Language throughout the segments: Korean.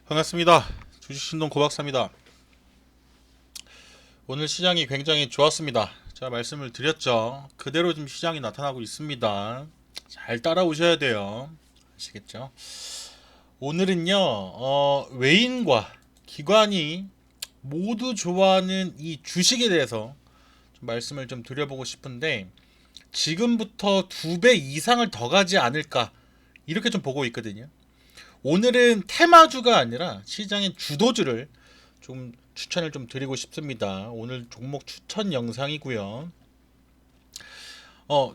반갑습니다. 주식신동 고박사입니다. 오늘 시장이 굉장히 좋았습니다. 제가 말씀을 드렸죠. 그대로 지금 시장이 나타나고 있습니다. 잘 따라오셔야 돼요. 아시겠죠? 오늘은요, 외인과 기관이 모두 좋아하는 이 주식에 대해서 좀 말씀을 좀 드려보고 싶은데, 지금부터 2배 이상을 더 가지 않을까, 이렇게 좀 보고 있거든요. 오늘은 테마주가 아니라 시장의 주도주를 좀 추천을 좀 드리고 싶습니다. 오늘 종목 추천 영상이고요.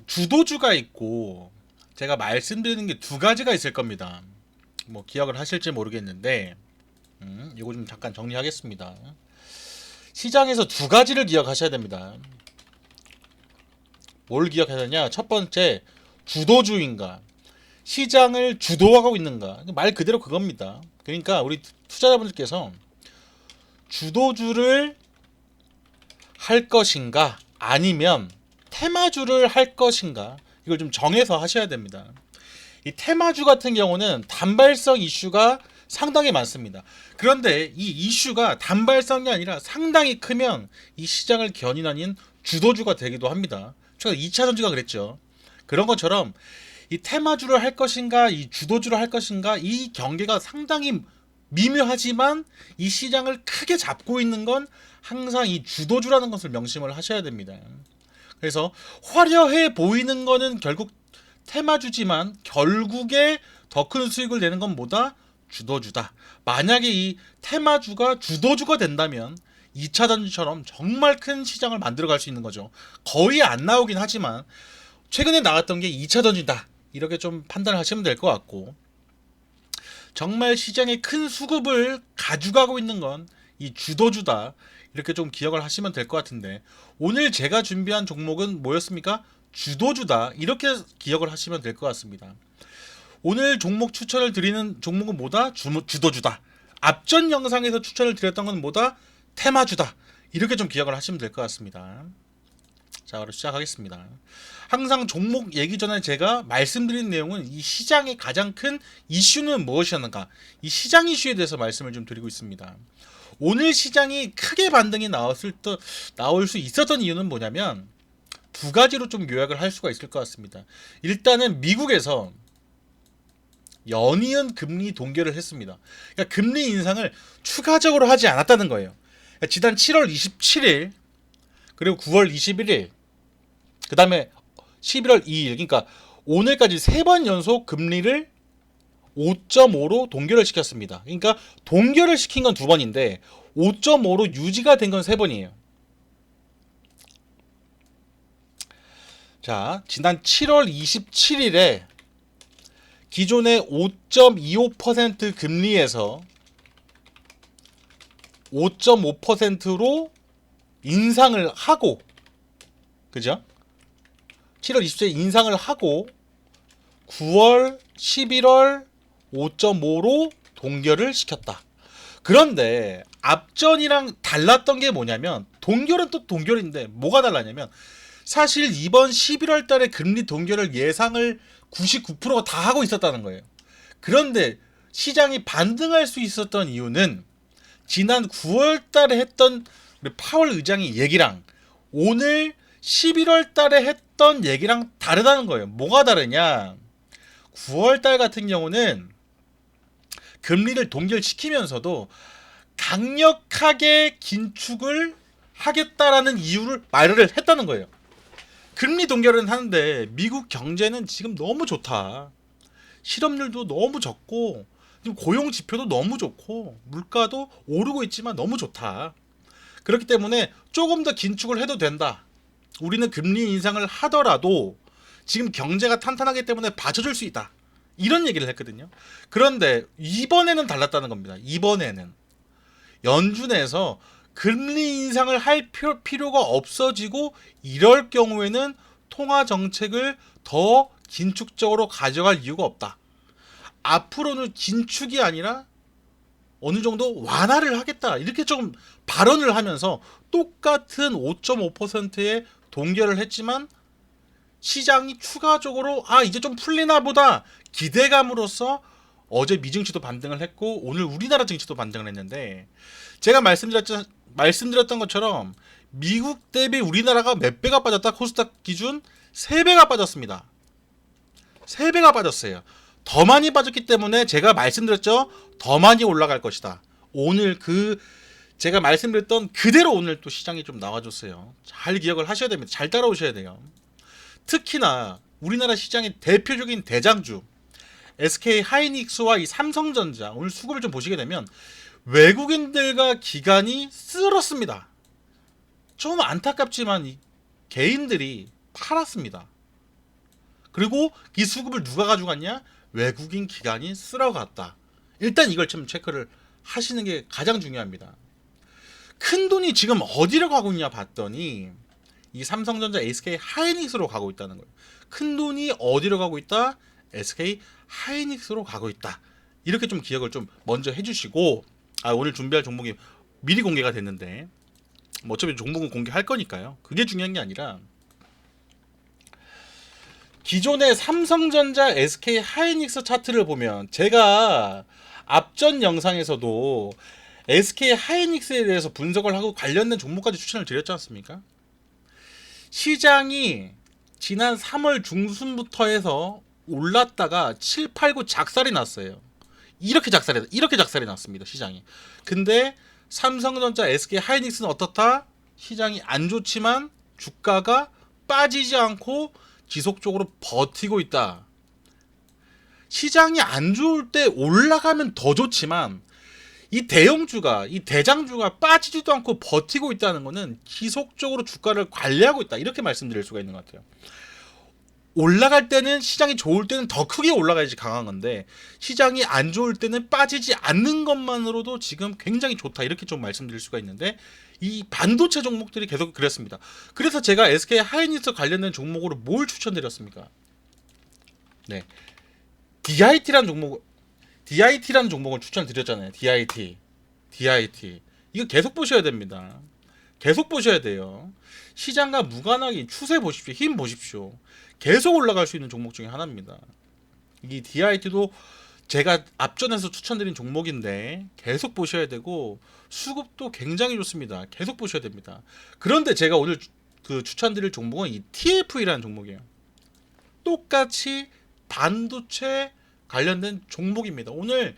주도주가 있고 제가 말씀드리는 게 두 가지가 있을 겁니다. 뭐 기억을 하실지 모르겠는데 이거 좀 잠깐 정리하겠습니다. 시장에서 두 가지를 기억하셔야 됩니다. 뭘 기억해야 되냐? 첫 번째, 주도주인가? 시장을 주도하고 있는가? 말 그대로 그겁니다. 그러니까 우리 투자자분들께서 주도주를 할 것인가 아니면 테마주를 할 것인가, 이걸 좀 정해서 하셔야 됩니다. 이 테마주 같은 경우는 단발성 이슈가 상당히 많습니다. 그런데 이 이슈가 단발성이 아니라 상당히 크면 이 시장을 견인하는 주도주가 되기도 합니다. 최근 2차 전지가 그랬죠. 그런 것처럼 이 테마주를 할 것인가 이 주도주를 할 것인가, 이 경계가 상당히 미묘하지만 이 시장을 크게 잡고 있는 건 항상 이 주도주라는 것을 명심을 하셔야 됩니다. 그래서 화려해 보이는 거는 결국 테마주지만 결국에 더 큰 수익을 내는 건 뭐다? 주도주다. 만약에 이 테마주가 주도주가 된다면 2차 전지처럼 정말 큰 시장을 만들어 갈 수 있는 거죠. 거의 안 나오긴 하지만 최근에 나왔던 게 2차 전지다, 이렇게 좀 판단하시면 될 것 같고, 정말 시장의 큰 수급을 가져가고 있는 건 이 주도주다, 이렇게 좀 기억을 하시면 될 것 같은데, 오늘 제가 준비한 종목은 뭐였습니까? 주도주다, 이렇게 기억을 하시면 될 것 같습니다. 오늘 종목 추천을 드리는 종목은 뭐다? 주도주다. 앞전 영상에서 추천을 드렸던 건 뭐다? 테마주다, 이렇게 좀 기억을 하시면 될 것 같습니다. 자, 바로 시작하겠습니다. 항상 종목 얘기 전에 제가 말씀드린 내용은 이 시장의 가장 큰 이슈는 무엇이었는가, 이 시장 이슈에 대해서 말씀을 좀 드리고 있습니다. 오늘 시장이 크게 반등이 나올 수 있었던 이유는 뭐냐면 두 가지로 좀 요약을 할 수가 있을 것 같습니다. 일단은 미국에서 연이은 금리 동결을 했습니다. 그러니까 금리 인상을 추가적으로 하지 않았다는 거예요. 그러니까 지난 7월 27일 그리고 9월 21일, 그 다음에 11월 2일, 그러니까 오늘까지 3번 연속 금리를 5.5로 동결을 시켰습니다. 그러니까 동결을 시킨 건 2번인데 5.5로 유지가 된 건 3번이에요. 자, 지난 7월 27일에 기존의 5.25% 금리에서 5.5%로 인상을 하고, 그죠? 7월 27일 인상을 하고 9월, 11월 5.5로 동결을 시켰다. 그런데 앞전이랑 달랐던 게 뭐냐면, 동결은 또 동결인데 뭐가 달랐냐면, 사실 이번 11월 달에 금리 동결을 예상을 99%가 다 하고 있었다는 거예요. 그런데 시장이 반등할 수 있었던 이유는 지난 9월 달에 했던 우리 파월 의장의 얘기랑 오늘 11월 달에 했던 얘기랑 다르다는 거예요. 뭐가 다르냐? 9월 달 같은 경우는 금리를 동결시키면서도 강력하게 긴축을 하겠다라는 이유를 말을 했다는 거예요. 금리 동결은 하는데 미국 경제는 지금 너무 좋다. 실업률도 너무 적고 지금 고용 지표도 너무 좋고 물가도 오르고 있지만 너무 좋다. 그렇기 때문에 조금 더 긴축을 해도 된다. 우리는 금리 인상을 하더라도 지금 경제가 탄탄하기 때문에 받쳐줄 수 있다, 이런 얘기를 했거든요. 그런데 이번에는 달랐다는 겁니다. 이번에는 연준에서 금리 인상을 할 필요가 없어지고 이럴 경우에는 통화 정책을 더 긴축적으로 가져갈 이유가 없다. 앞으로는 긴축이 아니라 어느 정도 완화를 하겠다, 이렇게 좀 발언을 하면서 똑같은 5.5%의 동결을 했지만 시장이 추가적으로 이제 좀 풀리나 보다 기대감으로써 어제 미 증시도 반등을 했고 오늘 우리나라 증시도 반등을 했는데 제가 말씀드렸던 것처럼 미국 대비 우리나라가 몇 배가 빠졌다? 코스닥 기준 3배가 빠졌습니다. 3배가 빠졌어요. 더 많이 빠졌기 때문에 제가 말씀드렸죠. 더 많이 올라갈 것이다. 오늘 제가 말씀드렸던 그대로 오늘 또 시장이 좀 나와줬어요. 잘 기억을 하셔야 됩니다. 잘 따라오셔야 돼요. 특히나 우리나라 시장의 대표적인 대장주 SK 하이닉스와 이 삼성전자 오늘 수급을 좀 보시게 되면 외국인들과 기관이 쓸었습니다. 좀 안타깝지만 이 개인들이 팔았습니다. 그리고 이 수급을 누가 가져갔냐? 외국인 기관이 쓸어갔다. 일단 이걸 좀 체크를 하시는 게 가장 중요합니다. 큰 돈이 지금 어디로 가고 있냐 봤더니 이 삼성전자 SK 하이닉스로 가고 있다는 거예요. 큰 돈이 어디로 가고 있다? SK 하이닉스로 가고 있다. 이렇게 좀 기억을 좀 먼저 해주시고 오늘 준비할 종목이 미리 공개가 됐는데 뭐 어차피 종목은 공개할 거니까요. 그게 중요한 게 아니라 기존의 삼성전자 SK 하이닉스 차트를 보면 제가 앞전 영상에서도 SK 하이닉스에 대해서 분석을 하고 관련된 종목까지 추천을 드렸지 않습니까? 시장이 지난 3월 중순부터 해서 올랐다가 7, 8, 9 작살이 났어요. 이렇게 작살이 났습니다. 시장이. 근데 삼성전자 SK 하이닉스는 어떻다? 시장이 안 좋지만 주가가 빠지지 않고 지속적으로 버티고 있다. 시장이 안 좋을 때 올라가면 더 좋지만 이 대형주가, 이 대장주가 빠지지도 않고 버티고 있다는 것은 지속적으로 주가를 관리하고 있다. 이렇게 말씀드릴 수가 있는 것 같아요. 올라갈 때는 시장이 좋을 때는 더 크게 올라가야지 강한 건데 시장이 안 좋을 때는 빠지지 않는 것만으로도 지금 굉장히 좋다. 이렇게 좀 말씀드릴 수가 있는데 이 반도체 종목들이 계속 그랬습니다. 그래서 제가 SK 하이닉스 관련된 종목으로 뭘 추천드렸습니까? 네, DIT라는 종목을 추천드렸잖아요. DIT 이거 계속 보셔야 됩니다. 계속 보셔야 돼요. 시장과 무관하게 추세 보십시오. 힘 보십시오. 계속 올라갈 수 있는 종목 중에 하나입니다. 이 DIT도 제가 앞전에서 추천드린 종목인데 계속 보셔야 되고 수급도 굉장히 좋습니다. 계속 보셔야 됩니다. 그런데 제가 오늘 추천드릴 종목은 이 TFE라는 종목이에요. 똑같이 반도체 관련된 종목입니다. 오늘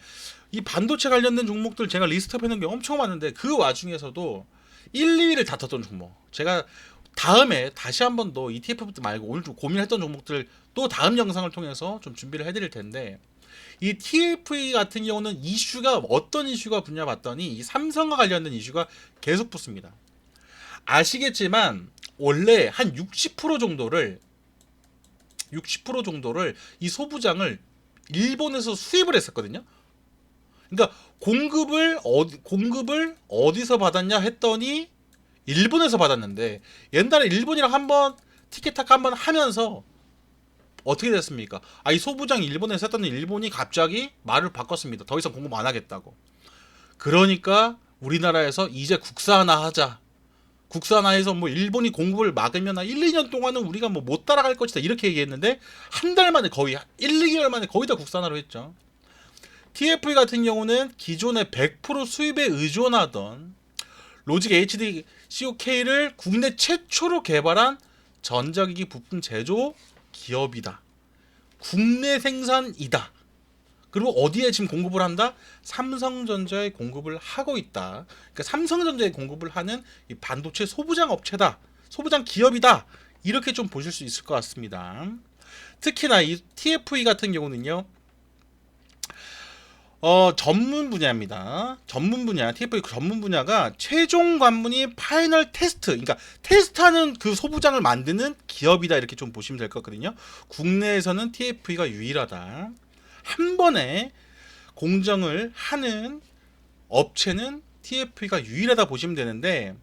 이 반도체 관련된 종목들 제가 리스트업 해놓은 게 엄청 많은데 그 와중에서도 1, 2위를 다퉜던 종목, 제가 다음에 다시 한 번 더 ETF 말고 오늘 좀 고민했던 종목들 또 다음 영상을 통해서 좀 준비를 해드릴 텐데 이 TFE 같은 경우는 이슈가 어떤 이슈가 붙냐 봤더니 이 삼성과 관련된 이슈가 계속 붙습니다. 아시겠지만 원래 한 60% 정도를 이 소부장을 일본에서 수입을 했었거든요. 그러니까 공급을 어디서 받았냐 했더니 일본에서 받았는데 옛날에 일본이랑 한번 티켓타카 한번 하면서 어떻게 됐습니까? 이 소부장이 일본에서 했더니 일본이 갑자기 말을 바꿨습니다. 더 이상 공급 안 하겠다고. 그러니까 우리나라에서 이제 국산화 하자. 국산화해서 뭐 일본이 공급을 막으면 1, 2년 동안은 우리가 뭐 못 따라갈 것이다 이렇게 얘기했는데 한 달 만에 거의 1, 2개월 만에 거의 다 국산화로 했죠. TFE 같은 경우는 기존에 100% 수입에 의존하던 로직 HD COK를 국내 최초로 개발한 전자기기 부품 제조 기업이다. 국내 생산이다. 그리고 어디에 지금 공급을 한다? 삼성전자에 공급을 하고 있다. 그러니까 삼성전자에 공급을 하는 이 반도체 소부장 업체다. 소부장 기업이다. 이렇게 좀 보실 수 있을 것 같습니다. 특히나 이 TFE 같은 경우는요. 전문 분야입니다. TFE 전문 분야가 최종 관문이 파이널 테스트, 그러니까 테스트하는 그 소부장을 만드는 기업이다. 이렇게 좀 보시면 될 것 같거든요. 국내에서는 TFE가 유일하다. 한 번에 공정을 하는 업체는 TFE가 유일하다 보시면 되는데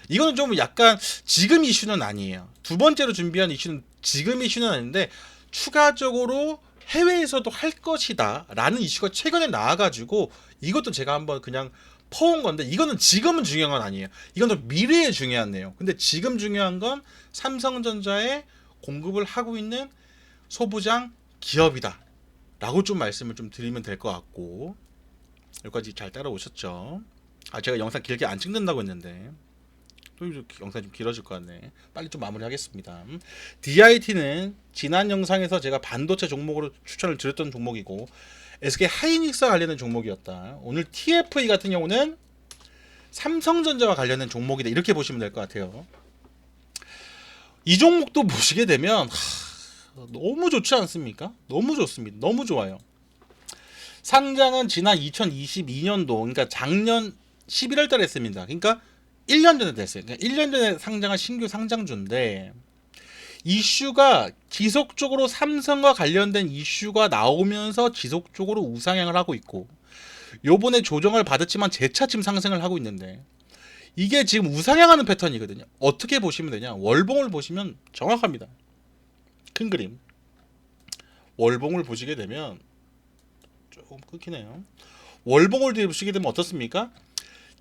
이거는 좀 약간 지금 이슈는 아니에요. 두 번째로 준비한 이슈는 지금 이슈는 아닌데 추가적으로 해외에서도 할 것이다 라는 이슈가 최근에 나와가지고 이것도 제가 한번 그냥 퍼온 건데 이거는 지금은 중요한 건 아니에요. 이건 좀 미래에 중요한 내용. 근데 지금 중요한 건 삼성전자에 공급을 하고 있는 소부장 기업이다. 라고 좀 말씀을 좀 드리면 될 것 같고, 여기까지 잘 따라오셨죠? 제가 영상 길게 안 찍는다고 했는데 또 영상이 좀 길어질 것 같네. 빨리 좀 마무리하겠습니다. DIT는 지난 영상에서 제가 반도체 종목으로 추천을 드렸던 종목이고 SK 하이닉스와 관련된 종목이었다. 오늘 TFE 같은 경우는 삼성전자와 관련된 종목이다. 이렇게 보시면 될 것 같아요. 이 종목도 보시게 되면 너무 좋지 않습니까? 너무 좋습니다. 너무 좋아요. 상장은 지난 2022년도, 그러니까 작년 11월 달에 했습니다. 그러니까 1년 전에 됐어요. 그러니까 1년 전에 상장한 신규 상장주인데, 이슈가 지속적으로 삼성과 관련된 이슈가 나오면서 지속적으로 우상향을 하고 있고, 요번에 조정을 받았지만 재차 지금 상승을 하고 있는데, 이게 지금 우상향하는 패턴이거든요. 어떻게 보시면 되냐? 월봉을 보시면 정확합니다. 큰 그림. 월봉을 보시게 되면 조금 끊기네요. 월봉을 보시게 되면 어떻습니까?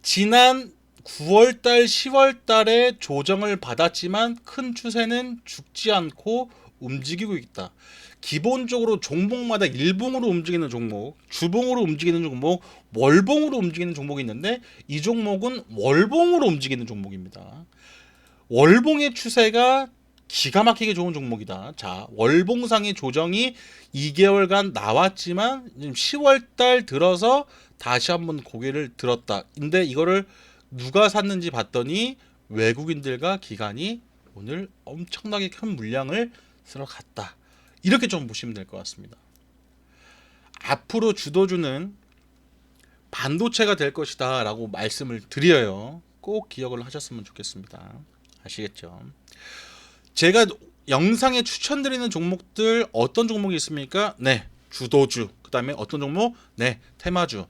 지난 9월달, 10월달에 조정을 받았지만 큰 추세는 죽지 않고 움직이고 있다. 기본적으로 종목마다 일봉으로 움직이는 종목, 주봉으로 움직이는 종목, 월봉으로 움직이는 종목이 있는데 이 종목은 월봉으로 움직이는 종목입니다. 월봉의 추세가 기가 막히게 좋은 종목이다. 자, 월봉상의 조정이 2개월간 나왔지만 지금 10월달 들어서 다시 한번 고개를 들었다. 근데 이거를 누가 샀는지 봤더니 외국인들과 기관이 오늘 엄청나게 큰 물량을 쓸어 갔다. 이렇게 좀 보시면 될 것 같습니다. 앞으로 주도주는 반도체가 될 것이다 라고 말씀을 드려요. 꼭 기억을 하셨으면 좋겠습니다. 아시겠죠? 제가 영상에 추천드리는 종목들 어떤 종목이 있습니까? 네, 주도주. 그 다음에 어떤 종목? 네, 테마주.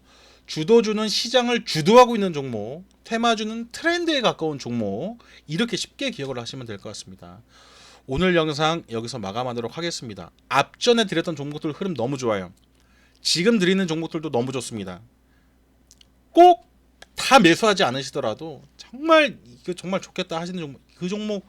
주도주는 시장을 주도하고 있는 종목, 테마주는 트렌드에 가까운 종목. 이렇게 쉽게 기억을 하시면 될 것 같습니다. 오늘 영상 여기서 마감하도록 하겠습니다. 앞전에 드렸던 종목들 흐름 너무 좋아요. 지금 드리는 종목들도 너무 좋습니다. 꼭 다 매수하지 않으시더라도 정말 이거 정말 좋겠다 하시는 종목, 그 종목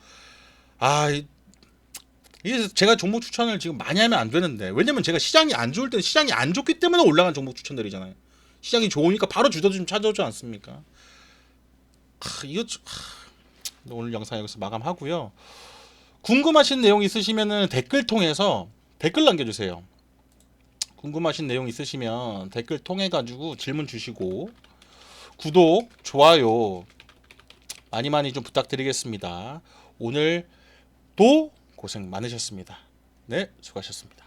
이게 제가 종목 추천을 지금 많이 하면 안 되는데, 왜냐면 제가 시장이 안 좋을 때는 시장이 안 좋기 때문에 올라간 종목 추천드리잖아요. 시장이 좋으니까 바로 주도 좀 찾아오지 않습니까? 오늘 영상 여기서 마감하고요. 궁금하신 내용 있으시면은 댓글 통해서 댓글 남겨주세요. 궁금하신 내용 있으시면 댓글 통해 가지고 질문 주시고 구독, 좋아요 많이 많이 좀 부탁드리겠습니다. 오늘도 고생 많으셨습니다. 네, 수고하셨습니다.